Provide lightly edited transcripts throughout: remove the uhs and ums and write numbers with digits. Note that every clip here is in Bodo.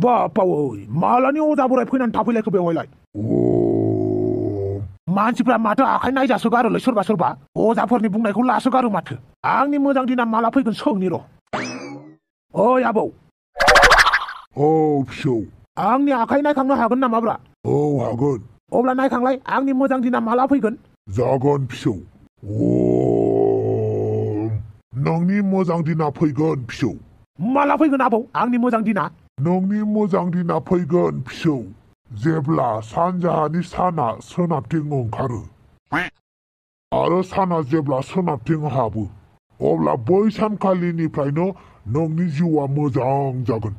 बापावै मालानि अजा बोराय फैनानै थाफैलायखो बेवहायलाय मानसिफ्रा माथो आखाइ नायजासोगारोलै सोरबा सोरबा अजाफोरनि बुंनायखौ लासोगारो माथो आंनि मोजां दिना माला फैगोन सोंनि र' ओइ आबौ औ फिसौ आंनि आखाइ नायखांनो हागोन नामाब्रा औ हागोन अब्ला नायखांलाय आंनि मोजां दिना माला फैगोन जागोन फिसौ नोंनि मोजां दिना फैगोन फिसौ माला फैगोन आबौ आंनि मोजां दिना नोंनि मोजां दिना फैगोन फिसौ जेब्ला सानजाहानि साना सोनाबथिं ओंखारो आरो साना जेब्ला सोनाबथिं हाबो अब्ला बै सानखालिनिफ्रायनो नोंनि जिउआ मोजां जागोन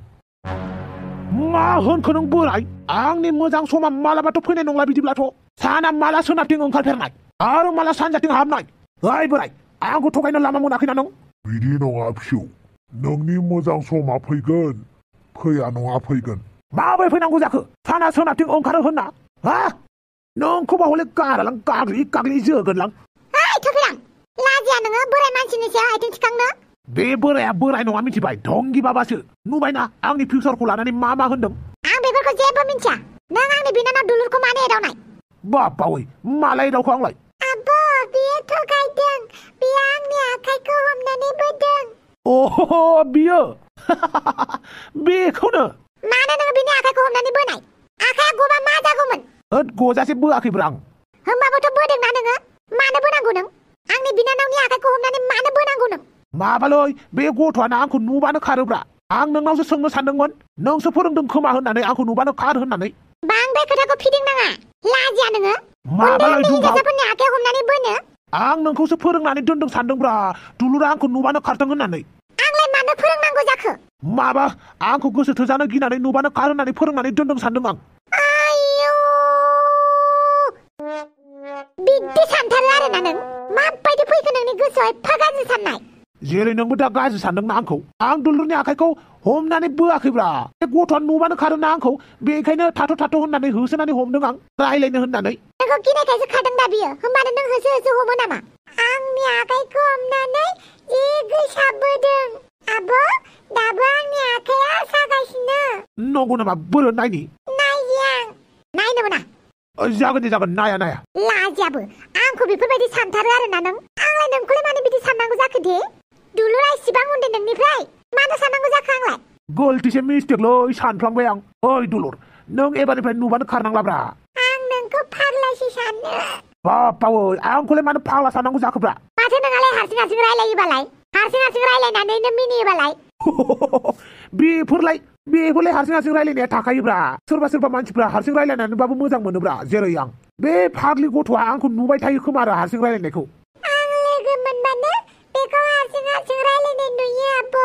मा होनखो नों बोराय आंनि मोजां समा मालाबाथ' फैनाय नंला बिदिब्लाथ' साना माला सोनाबथिं ओंखारफेरनाय आरो माला सानजाथिं हाबनाय ओइ बोराय आंखौ थगायनो लामा मोनाखैना नों बिदि नङा फिसौ नोंनि मोजां समा फैगोन फैया नङा फैगोन माबोरै फैनांगौ जाखो साना सोनाबथिं ओंखारो होनना हा नोंखौबा हले गारालां गाग्लि जोगोनलां ओइ थफिलां लाजिया नोङो बोराय मानसिनि सायाव आथिं थिखांनो बे बोराया बोराय नङा मिथिबाय ढंगि बाबासो नुबायना आंनि फिउचारखौ लानानै मा होनदों आं बेफोरखौ जेबो मिन्थिया नों आंनि बिनानाव दुलुरखौ मानो एदावनाय बापावै मालाय एदावखो आंलाय आबौ बियो थगायदों बियो आंनि आखाइखौ हमनानै बोदों अह बियो बेखौनो मानो नोङो बिनि आखाइखौ हमनानै बोनाय आखाइया गबा मा जागौमोन होद गजासे बोआखैब्रा आं होमबाबोथ' बोदोंना नोङो मानो बोनांगौ नों आंनि बिनानावनि आखाइखौ हमनानै मानो बोनांगौ नों माबालै बे गथ'आनो आंखौ नुबानो खारोब्रा आं नोंनावसो सोंनो सानदोंमोन नोंसो फोरोंदों खोमा होननानै आंखौ नुबानो खार होननानै बांद्राय खोथाखौ फिदिंनाङा लाजिया नोङो माबालै हिनजावसाफोरनि आखाइ हमनानै बोनो आं नोंखौसो फोरोंनानै दोनदों सानदोंब्रा दुलुरा आंखौ नुबानो खारथों होननानै आंलाय मानो फोरोंनांगौ जाखो माबा आंखौ गोसो थोजानो गिनानै नुबानो खार होननानै फोरोंनानै दोनदों सानदों आं आयौ बिदि सानथारो आरोना नों माबायदि फैखो नोंनि गोसोआव एफा गाज्रि साननाय जेरै नोंबो दा गाज्रि सानदोंना आंखौ आं दुलुरनि आखाइखौ हमनानै बोआखैब्रा बे गथ'आ नुबानो खारोना आंखौ बेखायनो थाथ' होननानै होसोनानै हमदों आं रायलायनो होननानै नोंखौ गिनायखायसो खादों दा बियो होमबानो नों होसो हमो नामा आंनि आखाइखौ हमनानै जि गोसा बोदों आब' दाबो आंनि आखाइया सागासिनो नंगौ नामा बोरो नायनि नायजि आं नायनो मोना जागोन दे जागोन नाया लाजियाबो आंखौ बेफोरबायदि सानथारो आरोना नों आंलाय नोंखौलाय मानो बिदि साननांगौ जाखो दे दुलुरा इसिबां उन्दै नोंनिफ्राय मानो साननांगौ जाखो आंलाय गलतिसे मिस्टेकलै सानफ्लांबाय आं ओइ दुलुर नों एबारनिफ्राय नुबानो खारनांलाब्रा आं नोंखौ फाग्लासो सानो बापावै आंखौलाय मानो फाग्ला साननांगौ जाखोब्रा माथो नोंहालाय हारसिं रायलायोबालाय हारसिं रायलायनानैनो मिनियोबालाय बेफोरलाय हारसिं रायलायनाया थाखायोब्रा सोरबा मानसिफ्रा हारसिं रायलायनानैबाबो मोजां मोनोब्रा जेरै आं बे फाग्लि गथ'आ आंखौ नुबाय थायो खोमा आरो हारसिं रायलायनायखौ आं लोगो मोनबानो बेखौ हारसिं रायलायनाय नुयो आब'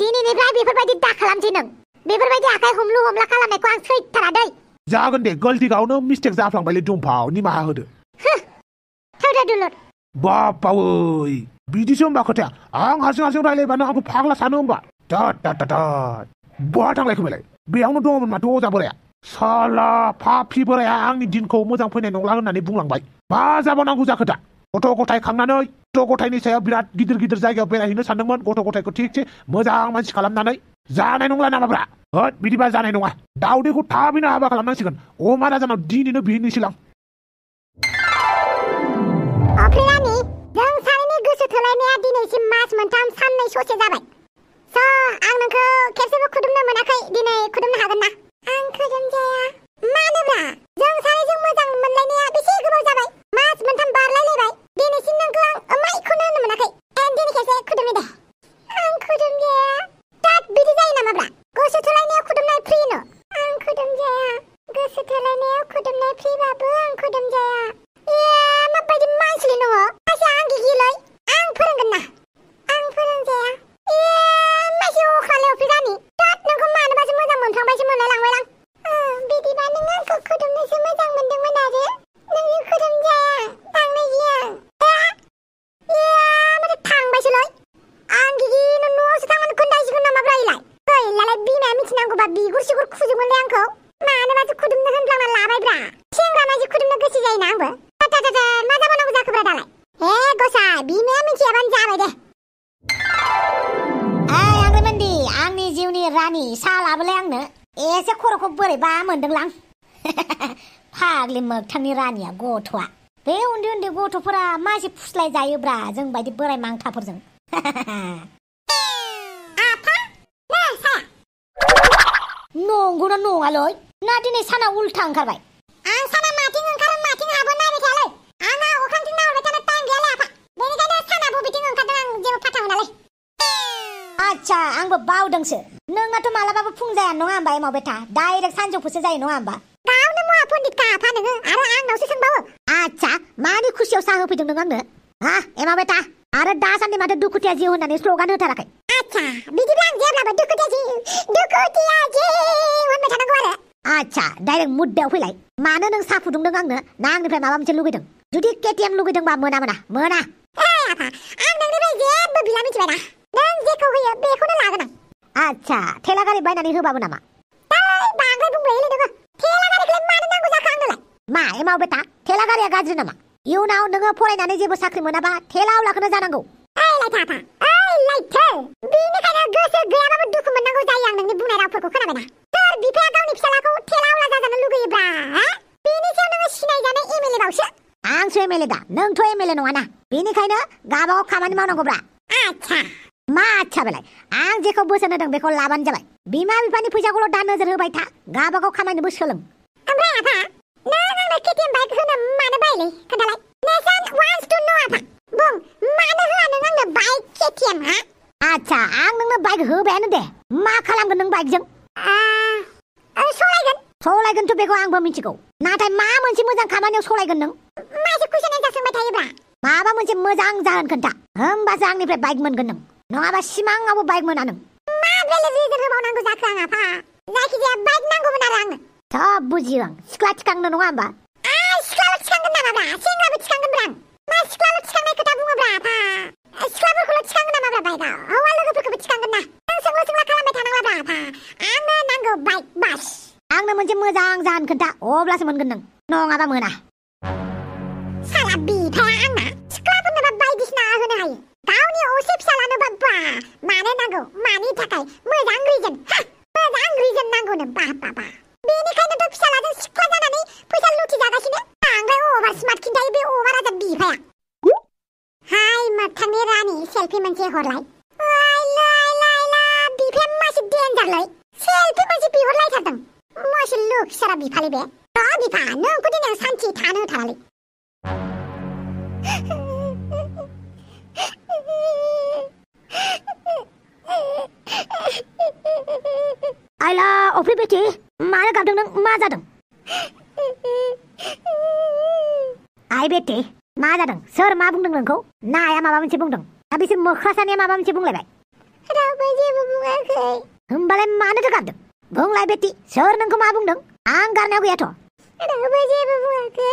दिनैनिफ्राय बेफोरबायदि दा खालामसै नों बेफोरबायदि आखाइ हमलु हमला खालामनायखौ आं सैथारा दै जागोन दे गलतिगावनो मिस्टेक जाफ्लांबायलै दुमफाव निमाहा होदो थौदो दुलुर बापावै बिदिसो होमबा खोथाया आं हारसिं रायलायबानो आंखौ फाग्ला सानो होमबा बहा थांलायखो बेलाय बेयावनो दङमोन माथो अजा बोराया साला फाफि बोराया आंनि दिनखौ मोजां फैनाय नंला होननानै बुंलांबाय मा जाबावनांगौ जाखो दा गथ' गथाय खांनानै गथ' गथायनि सायाव बिराद गिदिर जायगायाव बेरायहैनो सानदोंमोन गथ' गथायखौ थिगसे मोजां मानसि खालामनानै जानाय नंला नामाब्रा होद बिदिबा जानाय नङा दाउदैखौ थाबैनो हाबा खालामनांसिगोन अमा राजानाव दिनैनो बिहैनोसैलां अफ्रिरानि जों सानैनि गोसो थोलायनाया दिनैसिम मास मोनथाम साननै ससे जाबाय आं नोंखौ खेबसेबो खुदुमनो मोनाखै दिनै खुदुमनो हागोन ना आं खुदुमजाया मानोब्रा जों सानैजों मोजां मोनलायनाया बेसे गोबाव जाबाय मास मोनथाम बारलायलायबाय दिनैसिम नोंखौ आं माइखौनो होनो मोनाखै दिनै खेबसे खुदुमनो दे आं खुदुमजाया दाद बिदि जायो नामाब्रा गोसो थोलायनायाव खुदुमनाय फ्रिनो आं खुदुमजाया गोसो थोलायनायाव खुदुमनाय फ्रिबाबो आं खुदुमजाया माबायदि मानसिलै नोङो सासे आं गिगिलै आं फोरोंगोन ना आं फोरोंजाया मासे अखालाय अफ्रिरानि दाद नोंखौ मानोबासो मोजां मोनफ्लांबायसो मोनलायलांबाय आं बिदिबा नों आंखौ खुदुमनोसो मोजां मोनदोंमोन आरो नोंजों खुदुमजाया थांनो गियां माथो थांबायसोलै आं गिगि न'आवसो थांनानै खोन्थाहैसिगोन नामाब्रा इलाय लालाय बिमाया मिथिनांगौबा बिगुर सिगुर खुजोबगोनलै आंखौ मानोबासो खुदुमनो होनफ्लांना लाबायब्रा सेंग्रा मानसि खुदुमनो गोसो जायोना आंबो मा जाबावनांगौ जाखोब्रा दालाय गसाय बिमाया मिथियाबानो जाबाय दे आंग्रिमोनदि आंनि जिउनि रानि साहा लाबोलाय आंनो एसे खर'खौ बोरैबा मोनदोंलां फाग्लि मोगथांनि रानिया गथ'आ बे उन्दै उन्दै गथ'फोरा मासे फुस्लाय जायोब्रा जों बायदि बोराय मांथाफोरजों नंगौना नङालै ना दिनै साना उल्था ओंखारबाय आं साना माथिं ओंखारो माथिं हाबो नायबाय थायालै आंहा अख्रांथिं नाहरबाय थानो टाइम गैयालै आफा बेनिखायनो साना बबेथिं ओंखारदों आं जेबो फाथा मोनालै आच्छा आंबो बावदोंसो नोंनाथ' मालाबाबो फुं जाया नङा होमबा एमाव बेथा डाइरेक्ट सानजौफुसो जायो नङा होमबा गावनो महापन्डितखा आफा नोङो आरो आंनावसो सोंबावो आच्छा मानि खुसियाव साहा होफैदों नों आंनो हा एमाव बेथा आरो दासान्दि माथो दुखुथिया जिउ होननानै स्ल'गान होथाराखै आच्छा बिदिब्ला आं जेब्लाबो दुखुथिया जिउ होनबाय थानांगौ आरो आच्छा डाइरेक्ट मुद्दायाव फैलाय मानो नों साहा फुदुंदों आंनो ना आंनिफ्राय माबा मोनसे लुगैदों जुदि केटिएम लुगैदोंबा मोना आफा आं नोंनिफ्राय जेबो बिला मिथिबाय ना नों जेखौ होयो बेखौनो लागोन आं आच्छा थेला गारि बायनानै होबाबो नामा बांद्राय बुंबायलै नोङो थेला गारिखौलाय मानो नांगौ जाखो आंनोलाय मा एमाव बेटा थेला गारिया गाज्रि नामा इयुनाव नोङो फरायनानै जेबो साख्रि मोनाबा थेला आवलाखौनो जानांगौ लाइथो बेनिखायनो गोसो गैयाबाबो दुखु मोननांगौ जायो आं नोंनि बुंनाय रावफोरखौ खोनाबायना सोर बिफाया गावनि फिसालाखौ थेला आवला जाजानो लुगैयोब्रा बेनि सायाव नोङो सिनायजानाय एमएलए बावसो आंसो एमएलए दा नोंथ' एमएलए नङाना बेनिखायनो गाबाव खामानि मावनांगौब्रा आच्छा मा आच्छा बेलाय आं जेखौ बोसोन होदों बेखौ लाबानो जाबाय बिमा बिफानि फैसाखौल' दा नोजोर होबाय था गाबागाव खामानिबो सोलों ओमफ्राय आफा नों आंनो केटिएम बाइक होनो मानो बायलै खोन्थालाय नेसन वान्ट्स टु नो आफा बुं मानो होआ नों आंनो बाइक केटिएम हा आच्छा आं नोंनो बाइक होबायानो दे मा खालामगोन नों बाइकजों सलायगोनथ' बेखौ आंबो मिथिगौ नाथाय मा मोनसे मोजां खामानियाव सलायगोन नों मासे कुइसन एन्सार सोंबाय थायोब्रा माबा मोनसे मोजां जाहोन खोन्था होमबासो आंनिफ्राय बाइक मोनगोन नों नङाबा सिमाङावबो बाइक मोना नों मा बेले रिजन होबावनांगौ जाखो आं आफा जायखिजाया बाइक नांगौमोन आरो आंनो सब बुजियो आं सिख्ला थिखांनो नङा होमबा सिख्लाल' थिखांगोन नामाब्रा सेंग्राबो थिखांगोनब्रा आं मा सिख्लाल' थिखांनाय खोथा बुङोब्रा आफा सिख्लाफोरखौल' थिखांगोन नामाब्रा बाइकआव हौवा लोगोफोरखौबो थिखांगोन ना नों सोंला खालामबाय थानांलाब्रा आफा आंनो नांगौ बाइक बास आंनो मोनसे मोजां जाहोन खोन्था अब्लासो मोनगोन नों नङाबा मोना साला बिफाया आंना सिख्लाफोरनोबा बायदिसिना होनो हायो गावनि असे फिसालानोबा बा मानो नांगौ मानि थाखाय मोजां रिजन नांगौनो बा बेनिखायनोथ' फिसालाजों सिख्ला जानानै फैसा लुथि जागासिनो बांद्राय अभार स्मार्ट खिन्थायो बे अभाराजा बिफाया हाय मोगथांनि रानि सेल्फि मोनसे हरलाय बिफाया मासे डेन्जारलै सेल्फि मोनसे बिहरलायथारदों मासे लुखिसारा बिफालै बे बिफा नोंखौ दिनै आं सान्थि थानो होथारालै आइला अफ्रि बेटी मानो गाबदों नों मा जादों आइ बेटी मा जादों सोर मा बुंदों नोंखौ नाया माबा मोनसे बुंदों दा बिसोर मोख्रासानिया माबा मोनसे बुंलायबाय रावबो जेबो बुङाखै होमबालाय मानोथो गाबदों बुंलाय बेटी सोर नोंखौ मा बुंदों आं गारनायाव गैयाथ' रावबो जेबो बुङाखै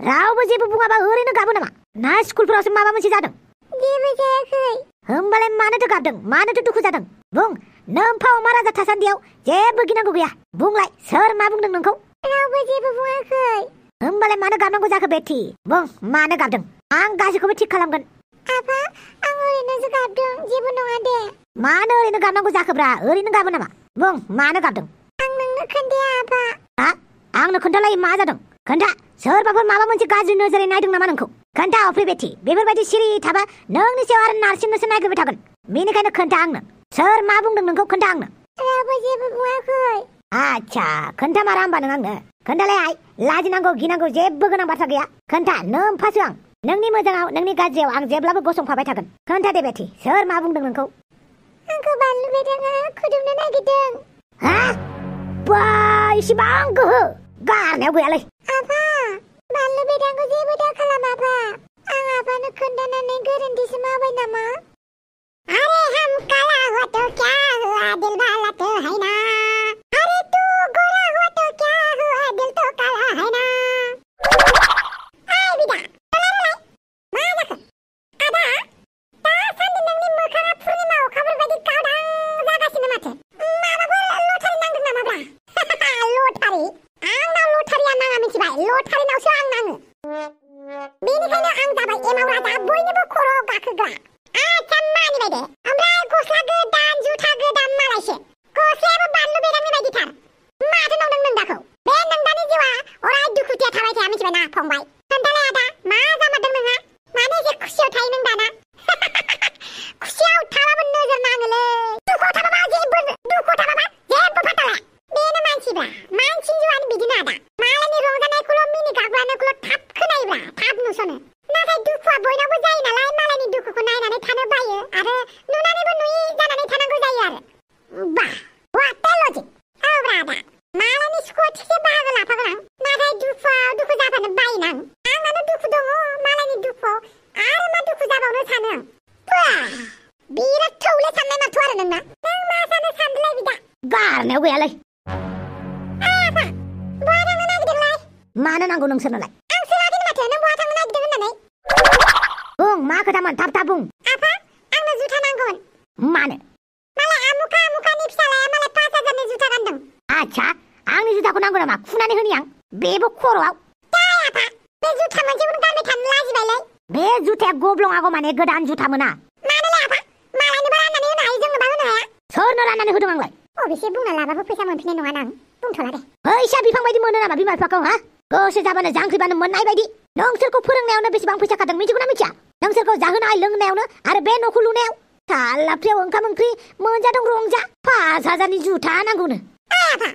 रावबो जेबो बुङाबा ओरैनो गाबो नामा ना स्कुलफोरावसो माबा मोनसे जादों जेबो जायाखै होमबालाय मानोथो गाबदों मानोथो दुखु जादों बुं नोम्फा अमा राजा थासान्दियाव जेबो गिनांगौ गैया बुंलाय सोर मा बुंदों नोंखौ रावबो जेबो बुङाखै होमबालाय मानो गाबनांगौ जाखो बेटी बुं मानो गाबदों आं गासैखौबो थिक खालामगोन आफा आं ओरैनोसो गाबदों जेबो नङा दे मानो ओरैनो गाबनांगौ जाखोब्रा ओरैनो गाबो नामा बुं मानो गाबदों आं नोंनो खोन्थाया आफा आंनो खोन्थालाय मा जादों खोन्था सोरबाफोर माबा मोनसे गाज्रि नोजोरै नायदों नामा नोंखौ खोन्था अफ्रि बेटी बेफोरबायदि सिरि थाबा नोंनि सायाव आरो नारसिननोसो नागिरबाय थागोन बेनिखायनो खोन्था आंनो सोर मा बुंदों नोंखौ खोन्था आंनो रावबो जेबो बुङाखै आच्छा खोन्थामारा होमबा नों आंनो खोन्थालाय आइ लाजिनांगौ गिनांगौ जेबो गोनां बाथ्रा गैया खोन्था नोम्फासो आं नोंनि मोजाङाव नोंनि गाज्रियाव आं जेब्लाबो गसंफाबाय थागोन खोन्था दे बेटी सोर मा बुंदों नोंखौ आंखौ बानलु बेदाङा खुदुमनो नागिरदों हा बा इसिबां गोहो गारनायाव गैयालै आफा बानलु बेदांखौ जेबो दा खालाम आफा आं आफानो खोन्थानानै गोरोन्थिसो मावबाय नामा अरे हम काला हुआ तो क्या हुआ दिल वाला तो है ना अरे तू गोरा हुआ तो क्या हुआ दिल तो काला है ना आय बिदा तलारलाय मा जाखो आदा दासान्दि नोंनि मोखाङा पुर्निमा अखाफोरबायदि गावदां जागासिनो माथो माबाफोर लटारि नांदों नामाब्रा लटारि आंनाव लटारिया नाङा मिथिबाय लटारिनावसो आं नाङो बेनिखायनो आं जाबाय एमाव राजा बयनिबो खर'आव गाखोग्रा थानो बायो आरो नुनानैबो नुयि जानानै थानांगौ जायो आरो बा what a logic औ ब्रादा मालायनि सुखुआव थिसे बाहागो लाफागोन आं नाथाय दुखुआव दुखु जाफानो बायोना आंनानो दुखु दङ मालायनि दुखुआव आरो मा दुखु जाबावनो सानो आं बा बिराद थौले साननाय माथो आरो नोंना नों मा सानो सानदोलाय बिदा गारनायाव गैयालै आफा बहा थांनो नागिरदोंलाय मानो नांगौ नोंसोरनोलाय आं सोङाखैनो माथो नों बहा थांनो नागिरदों होननानै बुं मा खोथामोन थाब थाब बुं आफा आंनो जुथा नांगौमोन मानो मालाय आमुखानि फिसालाया मालाय 5,000नि जुथा गानदों आच्छा आंनि जुथाखौ नांगौ नामा खुनानै होनि आं बेबो खर'आव दाय आफा बे जुथा मोनसेखौनो गानबाय थानो लाजिबायलै बे जुथाया गब्लं आगौ माने गोदान जुथा मोना मानोलै आफा मालायनोबो राननानै होनो हायो जोंनोबा होनो हाया सोरनो राननानै होदों आंलाय अबेसे बुंना लाबाबो फैसा मोनफिननाय नङा नां बुंथ'ला दे फैसा बिफां बायदि मोनो नामा बिमा बिफाखौ हा गोसो जाबानो जांख्रिबानो मोननाय बायदि नोंसोरखौ फोरोंनायावनो बेसेबां फैसा खादों मिथिगौना मिथिया नोंसोरखौ जाहोनाय लोंनायावनो आरो बे न'खौ लुनायाव सालाफ्रियाव ओंखाम ओंख्रि मोनजादों रंजा 5,000नि जुथा नांगौनो आफा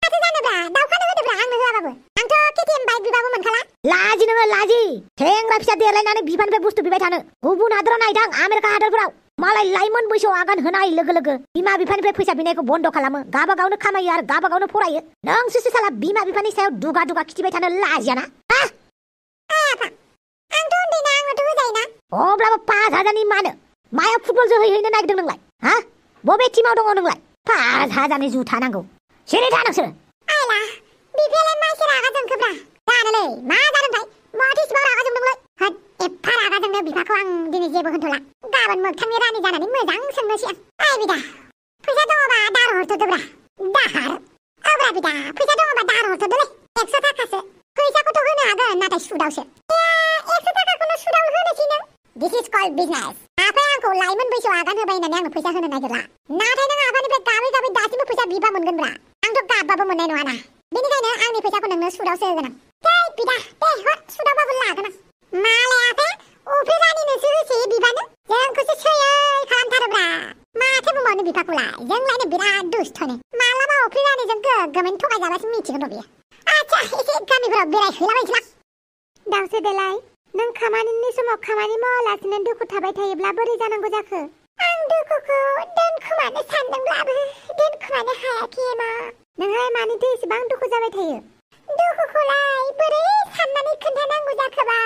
माथो जानोब्रा दावखानो होदोब्रा आंनो होआबाबो आंथ' केटिएम बाइक बिबाबो मोनखाला लाजि नोङो लाजि सेंग्रा फिसा देरलायनानै बिफानिफ्राय बुस्थु बिबाय थानो गुबुन हादराव नायदां आमेरिका हादरफोराव मालाय लाइमोन बैसोआव आगान होनाय लोगो लोगो बिमा बिफानिफ्राय फैसा बिनायखौ बन्द खालामो गाबा गावनो खामायो आरो गाबा गावनो फरायो नोंसोरसो साला बिमा बिफानि सायाव दुगा दुगा खिथिबाय थानो लाजियाना आफा आंथ' उन्दैना आंनोथ' होजायोना अब्लाबो 5,000नि मानो मायाव फुटबल जोहैहैनो नागिरदों नोंलाय हा बबे टिमाव दङ नोंलाय 5,000नि जुथा नांगौ सिरि था नोंसोर आयला बिफायालाय मासे रागा जोंखोब्रा जानोलै मा जादोंथाय माथो इसिबां रागा जोंदोंलाय होद एफा रागा जोंनो बिफाखौ आं दिनै जेबो होनथ'ला गाबोन मोगथांनि रानि जानानै मोजां सोंनोसै आं ओइ बिदा फैसा दङबा दार हरथ'दोब्रा दाहार औब्रा बिदा फैसा दङबा दार हरथ'दोलै 100 थाखासो फैसाखौथ' होनो हागोन नाथाय सुदावसो 100 थाखाखौनो सुदाव होनोसै नों दिस इज कल्ड बिजनेस आफाया आंखौ लाइमोन बैसोआव आगान होबाय होननानै आंनो फैसा होनो नागिरला नाथाय नों आफानिफ्राय गाबै गाबै दासिमबो फैसा बिबा मोनगोनब्रा आंथ' गाबबाबो मोननाय नङाना बेनिखायनो आंनि फैसाखौ नोंनो सुदावसो होगोन आं दे बिदा दे हर सुदावबाबो लागोन आं मालाय आफाया अफ्रि रानिनोसो होसोयो बिबानो जोंखौसो सैयै खालामथारोब्रा माथो बुंबावनो बिफाखौलाय जोंलायनो बिराद दुस्थ'नो मालाबा अफ्रि रानिजों गोग्गोमैनो थगायजाबासो मिथिगोन र' बियो आच्छा एसे गामिफोराव बेरायहैलाबायनोसैलां दावसो देलाय नों खामानिनि समाव खामानि मावालासिनो दुखु थाबाय थायोब्ला बोरै जानांगौ जाखो आं दुखुखौ दोनखुमानो सानदोंब्लाबो दोनखुमानो हायाखै मा नोंहाय मानिथो एसेबां दुखु जाबाय थायो दुखुखौलाय बोरै साननानै खोन्थानांगौ जाखोबाय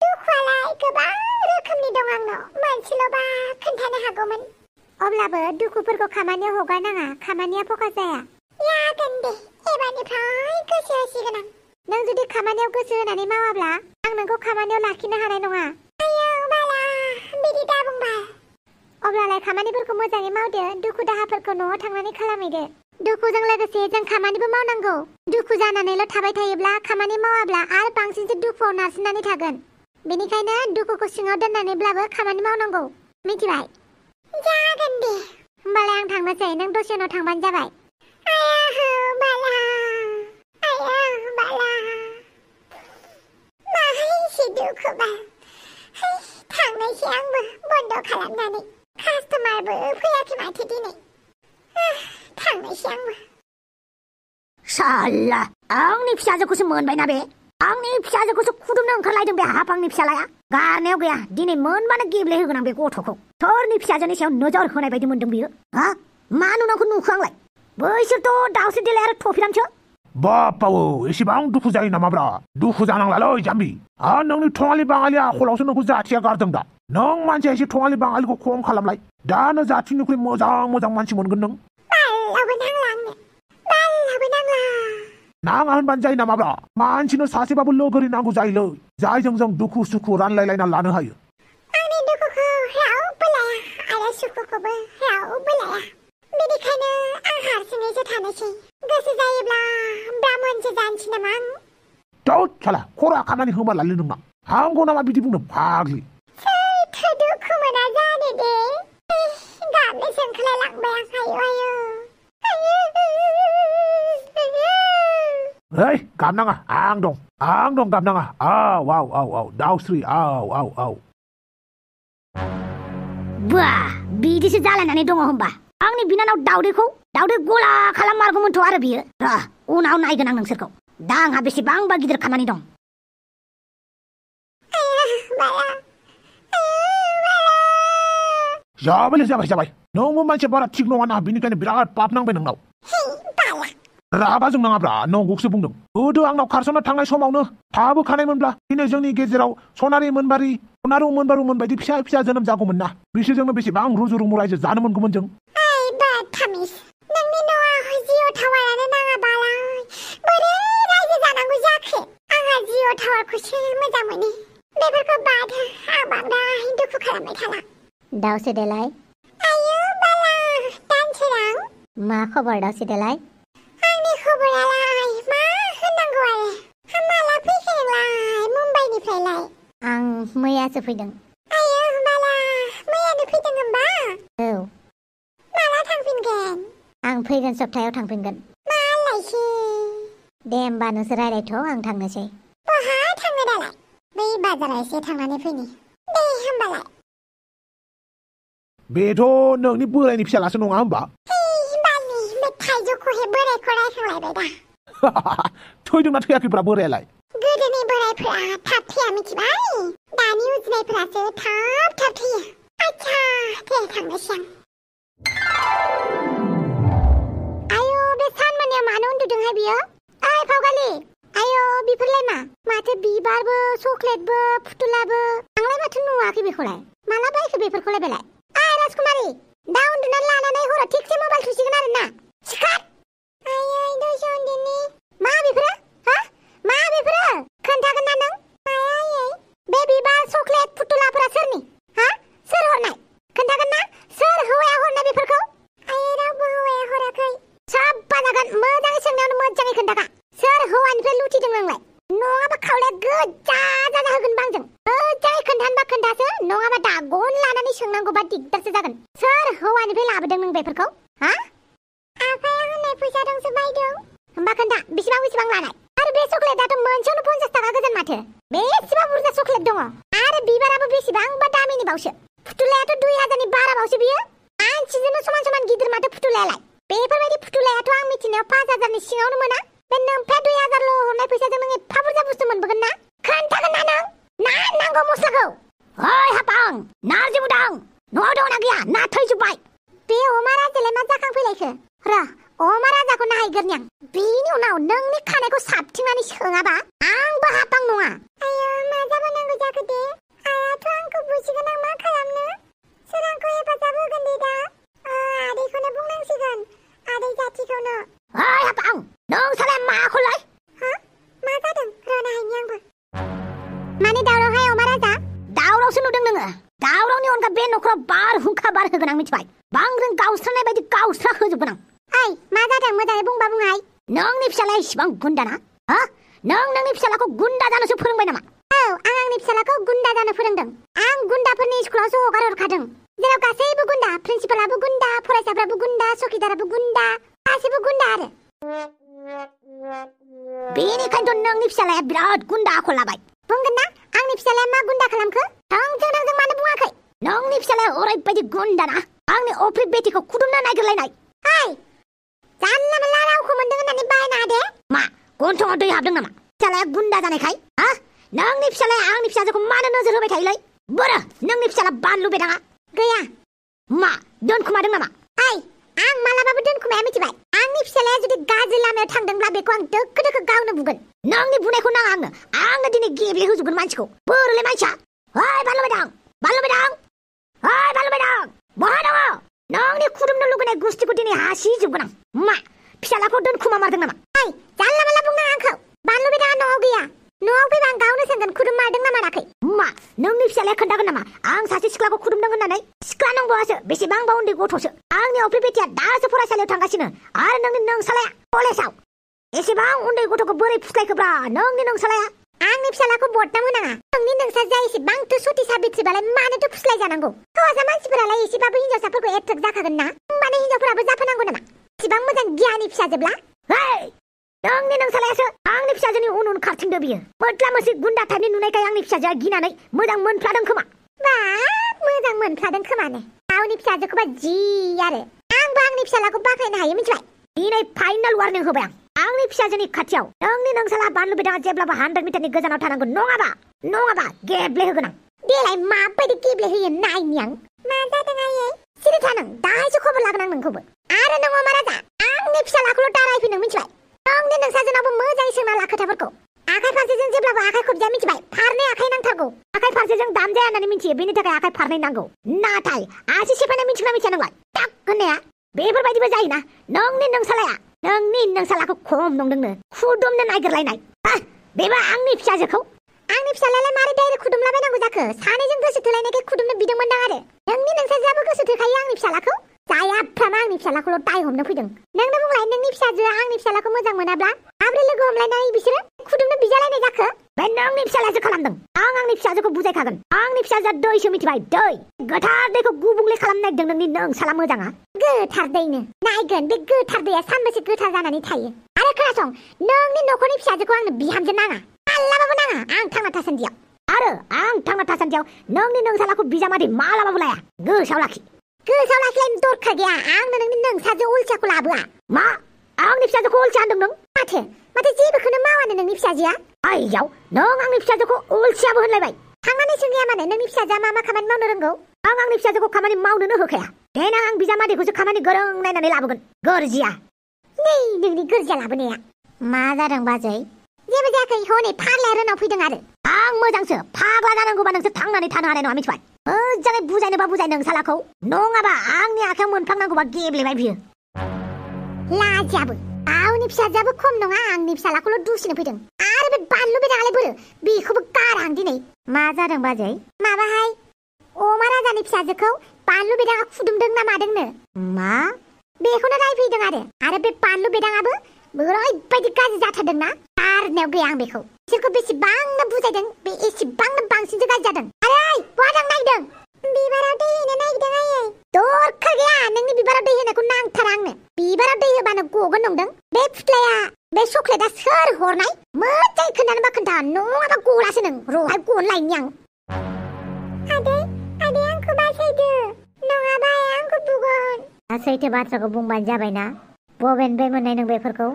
दुखुआलाय गोबां रोखोमनि दं आंनाव मोनसेल'बा खोन्थानो हागौमोन अब्लाबो दुखुफोरखौ खामानियाव हगारनाङा खामानिया फकास जाया जागोन दे एबारनिफ्राय गोसो होसिगोन आं नों जुदि खामानियाव गोसो होनानै मावाब्ला आं नोंखौ खामानियाव लाखिनो हानाय नङा आयौ बाला बिदि दा बुंबाय अब्लालाय खामानिफोरखौ मोजाङै मावदो दुखु दाहाफोरखौ न'आव थांनानै खालामहैदो दुखुजों लोगोसे जों खामानिबो मावनांगौ दुखु जानानैल' थाबाय थायोब्ला खामानि मावाब्ला आरो बांसिनसो दुखुआव नारसिननानै थागोन बेनिखायनो दुखुखौ सिङाव दोननानैब्लाबो खामानि मावनांगौ मिथिबाय जागोन दे होमबालाय आं थांनोसै नों दसे उनाव थांबानो जाबाय आयौ बाला माहायसे दुखुबा थांनोसै आंबो बन्द खालामनानै कास्टमारबो फैयाखै माथो दिनै थांनोसै आंबो साला आंनि फिसाजोखौसो मोनबायना बे आंनि फिसाजोखौसो खुदुमनो ओंखारलायदों बे हाफांनि फिसालाया गारनायाव गैया दिनै मोनबानो गेब्लेहोगोन आं बे गथ'खौ सोरनि फिसाजोनि सायाव नोजोर होनाय बायदि मोनदों बियो हा मा नुनांगौ नुखो आंलाय बैसोरथ' दाउस्रि देलाय आरो थफिरामसो बाप्पावो एसेबां दुखु जायो नामाब्रा दुखु जानांलालै जाम्बि नोंनि थङालि बाङालि आखलावसो नोंखौ जाथिया गारदों दा नों मानसिया एसे थङालि बाङालिखौ खम खालामलाय दानो जाथिनिख्रुइ मोजां मोजां मानसि मोनगोन नों नाङा होनबानो जायो नामाब्रा मानसिनो सासेबाबो लोगोरि नांगौ जायोलै जायजों जों दुखु सुखु रानलायलायना लानो हायो आंनि दुखुखौ रावबो लाया आरो सुखुखौबो रावबो लाया बेनिखायनो आं हारसिङैसो थानोसै गोसो जायोब्ला ब्राह्मणसो जानोसै नामा आं दाउद साला खरा खामानि होमालालै नोंना हांगौ नामा बिदि बुंनो फाग्लि सोरथो दुखु मोना जानो दे गाबनो सोंखोलायलांबाय आं आयौ ओइ गाबनाङा आं दं गाबनाङा आव आव आव आव दाउस्रि आव आव आव बा बिदिसो जालायनानै दङ होमबा आंनि बिनानाव दाउदैखौ दाउदै गला खालाममारगौमोनथ' आरो बियो र उनाव नायगोन आं नोंसोरखौ दा आंहा बेसेबांबा गिदिर खामानि दं जाबाय नोंबो मानसिया बारा थिग नङा ना बेनिखायनो बिराद पाप नांबाय नोंनाव बाला रागा जोंनाङाब्रा नंगौसो बुंदों गोदो आंनाव खारसनना थांनाय समावनो थाबोखानायमोनब्ला दिनै जोंनि गेजेराव सनारि मोनबारु बायदि फिसा फिसा जोनोम जागौमोन ना बिसोरजोंनो बेसेबां रुजु रुमु रायजो जानो मोनगौमोन जों ओइ बाथामिस नोंनि न'आव जिअ टावारानो नाङा बालाय बोरै रायजो जानांगौ जाखो आंहा जिअ टावारखौसो मोजां मोनो बेफोरखौ बाद हो आं बांद्राय दुखु खालामबाय थाला दाउसे देलाय आयौ बाला दानसोरां मा खबर दाउसे देलाय आंनि खबरालाय मा होननांगौ आरो माला फैखो नोंलाय मुम्बाइनिफ्रायलाय आं मैयासो फैदों आयौ बाला मैयानो फैदों होमबा औ माला थांफिनगोन आं फैगोन सप्तायाव थांफिनगोन मालायसो दे होमबा नोंसोर रायलायथ' आं थांनोसै बहा थांनो दालाय बै बाजाराव एसे थांनानै फैनि दे होमबालाय बेथ' नोंनि बोरायनि फिसालासो नङा होमबा बालि बे थाइजौखौहाय बोरायखौ रायखांलायबाय दा थैदोंना थैयाखैब्रा बोरायालाय गोदोनि बोरायफोरा थाब थैया मिथिबाय दानि उजिनायफोरासो थाब थाब थैयो आच्छा दे थांनोसै आं आयौ बे सान मोनायाव मानो उन्दुदोंहाय बियो ओइ फावगालि आयौ बेफोरलाय माथो बिबारबो चक्लेटबो फुथुलाबो आंलाय माथो नुवाखै बेखौलाय माला बायखो बेफोरखौलाय बेलाय ओइ राजकुमारि दा उन्दुनानै लानानै हराव थिगसे मबाइल थुसिगोन आरो ना सिखार आयै दसे उन्दैनि मा बेफोरो हा मा बेफोरो खोन्थागोन ना नों आयै बे बिबार चक्लेट फुथुलाफोरा सोरनि हा सोर हरनाय खोन्थागोन ना सोर हौवाया हरनाय बेफोरखौ आयै रावबो हौवाया हराखै साब्बा जागोन मोजाङै सोंनायावनो मोजाङै खोन्थाखा सोर हौवानिफ्राय लुथिदों नोंलाय नङाबा खावलाया गोजा जाजा होगोन बांजों मोजाङै खोन्थानोबा खोन्थासो नङाबा दागन लानानै सोंनांगौबा दिगदारसो जागोन सोर हौवानिफ्राय लाबोदों नों बेफोरखौ हा आफाया होननाय फैसा दंसो बायदों होमबा खोन्था बेसेबां लानाय आरो बे चक्लेटआथ' मोनसेयावनो 50 थाखा गोजान माथो बेसेबां बुरजा चक्लेट दङ आरो बिबाराबो बेसेबांबा दामिनि बावसो फुथुलायाथ' 2000नि बारा बावसो बियो मानसिजोंनो समान दिगिर माथो फुथुलायालाय बेफोरबायदि फुथुलायाथ' आं मिथिनायाव 5000नि सिङावनो मोना बे नोमफा 2000 ल' हरनाय फैसाजों नों एफा बुरजा बुस्थु मोनबोगोन ना खोन्थागोन ना नों ना नांगौ मस्लाखौ ओइ हापां नारजि बुदां न'आव दंना गैया ना थैजोब्बाय बे अमा राजालाय मा जाखांफैलायखो र अमा राजाखौ नायग्रोनि आं बिनि उनाव नोंनि खानायखौ साबथिंनानै सोङाबा आंबो हापां नङा आयो मा जाबावनांगौ जाखो दे आयाथ' आंखौ बुजिगोन आं मा खालामनो सोर आंखौ हेफाजाब होगोन दे दा आदैखौनो बुंनांसिगोन आदै जाथिखौनो ओइ हापां नों साला माखौलाय हा मा जादों र नायनि आंबो माने दावरावहाय अमा राजा दावरावसो नुदों नोङो दावरावनि अनगा बे न'खराव बारहुंखा बार होगोन आं मिथिबाय बांग्रिं गावस्रानाय बायदि गावस्रा होजोबगोन आं ओइ मा जादों मोजाङै बुंबा बुंहाय नोंनि फिसालाया इसिबां गुन्दा ना हा नोंनि फिसालाखौ गुन्दा जानोसो फोरोंबाय नामा औ आं आंनि फिसालाखौ गुन्दा जानो फोरोंदों आं गुन्दाफोरनि स्कुलावसो हगार हरखादों जेराव गासैबो गुन्दा प्रिन्सिपालाबो गुन्दा फरायसाफ्राबो गुन्दा चौकिदाराबो गुन्दा गासैबो गुन्दा आरो बेनिखायनोथ' नोंनि फिसालाया बिराद गुन्दा आखल लाबाय बुंगोन ना आंनि फिसालाया मा गुन्दा खालामखो थोंजों मानो बुङाखै नोंनि फिसालाया ओरैबायदि गुन्दा ना आंनि अफ्रि बेटिखौ खुदुमना नागिरलायनाय ओइ जानला मोनला रावखौ मोनदों होननानै बायना दे मा गन्थङाव दै हाबदों नामा फिसालाया गुन्दा जानायखाय हा नोंनि फिसालाया आंनि फिसाजोखौ मानो नोजोर होबाय थायोलै बोरो नोंनि फिसाला बानलु बेदाङा गैया मा दोनखुमादों नामा ओइ आं मालाबाबो दोनखुमाया मिथिबाय आंनि फिसालाया जुदि गाज्रि लामायाव थांदोंब्ला बेखौ आं दोखो गावनो बुगोन नोंनि बुनायखौ नाङा आंनो दिनै गेब्लेहोजोबगोन मानसिखौ बोरोलै मानसिया ओइ बानलु बेदां ओइ बानलु बेदां बहा दङ नोंनि खुदुमनो लुगैनाय गुस्थिखौ दिनै हासिजोबगोन आं मा फिसालाखौ दोनखुमा मारदों नामा ओइ जानला मोनला बुंनाङा आंखौ बानलु बेदाङा न'आव गैया न'आव फैबा आं गावनो सोंगोन खुदुम मारदों ना माराखै मा नोंनि फिसालाया खोन्थागोन नामा आं सासे सिख्लाखौ खुदुमदों होननानै सिख्ला नंबावासो बेसेबांबा उन्दै गथ'सो आंनि अफ्रि बेटिया दासो फरायसालियाव थांगासिनो आरो नोंसालाया कलेजाव एसेबां उन्दै गथ'खौ बोरै फुस्लायखोब्रा नोंसालाया आंनि फिसालाखौ बदनाम होनाङा नोंसा जाय एसेबांथ' सती साबित्रिबालाय मानोथो फुस्लाय जानांगौ हौवासा मानसिफोरालाय एसेबाबो हिनजावसाफोरखौ एट्रेक्ट जाखागोन ना होमबानो हिनजावफोराबो जाफानांगौ नामा इसेबां मोजां गियानि फिसाजोब्ला नोंसालायासो आंनि फिसाजोनि उन खारथिंदो बियो मोद्ला मोसि गुन्दा टाइपनि नुनायखाय आंनि फिसाजोआ गिनानै मोजां मोनफ्लादों खोमा बा मोजां मोनफ्लादों खोमानो गावनि फिसाजोखौबा जि आरो आंबो आंनि फिसालाखौ बाख्नायनो हायो मिथिबाय दिनै फाइनाल वार्निं होबाय आंनि फिसाजोनि खाथियाव नोंसाला बानलु बेदाङा जेब्लाबो 100 मिटारनि गोजानाव थानांगौ नङाबा गेब्लेहोगोन आं देलाय माबायदि गेब्लेहोयो नायनि आं मा जादों आयै था नों दाहायसो खबर लागोन आं नोंखौबो आरो नों अमा राजा आंनि फिसालाखौल' दारायफै नों मिथिबाय नोंनि नोंसाजोनावबो मोजाङै सोंना ला खोथाफोरखौ आखाइ फारसेजों जेब्लाबो आखाइ खबजाया मिथिबाय फारनै आखाइ नांथारगौ आखाइ फारसेजों दामजाया होननानै मिथियो बेनि थाखाय आखाइ फारनै नांगौ नाथाय आसि सेफायनाय मिथिगोना मिथिया नोंलाय टाक होननाया बेफोरबायदिबो जायोना नोंनि नोंसालाखौ खम नंदोंनो खुदुमनो नागिरलायनाय बेबो आंनि फिसाजोखौ आंनि फिसालायालाय मारै डाइरेक्ट खुदुमलाबायनांगौ जाखो सानैजों गोसो थोलायनायखाय खुदुमनो बिदोंमोनदां आरो नोंनि नोंसाजोआबो गोसो थोखायो आंनि फिसालाखौ जायाफ्रामा आंनि फिसालाखौल' दाय हमनो फैदों नोंनो बुंलाय नोंनि फिसाजोआ आंनि फिसालाखौ मोजां मोनाब्ला माब्रै लोगो हमलायनाय बिसोरो खुदुमनो बिजालायनाय जाखो बे नोंनि फिसालासो खालामदों आंनि फिसाजोखौ बुजायखागोन आंनि फिसाजोआ दैसो मिथिबाय दै गोथार दैखौ गुबुंले खालामनो नागिरदों नोंनि नोंसाला मोजाङा गोथार दैनो नायगोन बे गोथार दैया सानबेसे गोथार जानानै थायो आरो खोनासं नोंनि न'खरनि फिसाजोखौ आंनो बिहामजो नाङा मालाबाबो नाङा आं थांना थासान्दियाव आरो आं थांना थासान्दियाव नोंनि नोंसालाखौ बिजामादै मालाबाबो लाया गोसोआव लाखिलायनो दरखार गैया आंनो नोंनि नोंसाजो अलसियाखौ लाबोआ मा आंनि फिसाजोखौ अलसिया होनदों नों माथो जेबोखौनो मावानो नोंनि फिसाजोआ आइयाव नों आंनि फिसाजोखौ अलसियाबो होनलायबाय थांनानै सोंनाया मानो नोंनि फिसाजोआ मा खामानि मावनो रोंगौ आं आंनि फिसाजोखौ खामानि मावनोनो होखाया देनां आं बिजामादैखौसो खामानि गोरों नायनानै लाबोगोन गोरजिया नै नोंनि गोरजिया लाबोनाया मा जादों बाजै जेबो जायाखै हनै फाग्लाया रोनाव फैदों आरो आं मोजांसो फाग्ला जानांगौबा नोंसोर थांनानै थानो हानाय नङा मिथिबाय मोजाङै बुजायनोबा बुजाय नोंसालाखौ नङाबा आंनि आखायाव मोनफ्लांनांगौबा गेब्लेबाय बियो लाजियाबो आंनि फिसाजोआबो खम नङा आंनि फिसालाखौल' दुसिनो फैदों आरो बे बानलु बेदाङालाय बोरो बेखौबो गारा आं दिनै मा जादों बाजै माबाहाय अमा राजानि फिसाजोखौ बानलु बेदाङा खुदुमदों ना मादोंनो मा बेखौनो रायफैदों आरो बे बानलु बेदाङाबो ओरैबायदि गाज्रि जाथारदोंना गारनायाव गैया आं बेखौ बिसोरखौ बेसेबांनो बुजायदों बे एसेबांनो बांसिनसो गाज्रि जादों आरै बहा नायदों बिबाराव दै होनो नागिरदों आयै दरखार गैया नोंनि बिबाराव दै होनायखौ नांथारा आंनो बिबाराव दै होबानो गगोन नंदों बे फुथलाया बे चक्लेटआ सोर हरनाय मोजाङै खोन्थानोबा खोन्था नङाबा गलासो नों रहाय गनलायनि आं आदै आंखौ बासायदो नङाबा आंखौ बुगोन सैथो बाथ्राखौ बुंबानो जाबायना बबेनिफ्राय मोननाय नों बेफोरखौ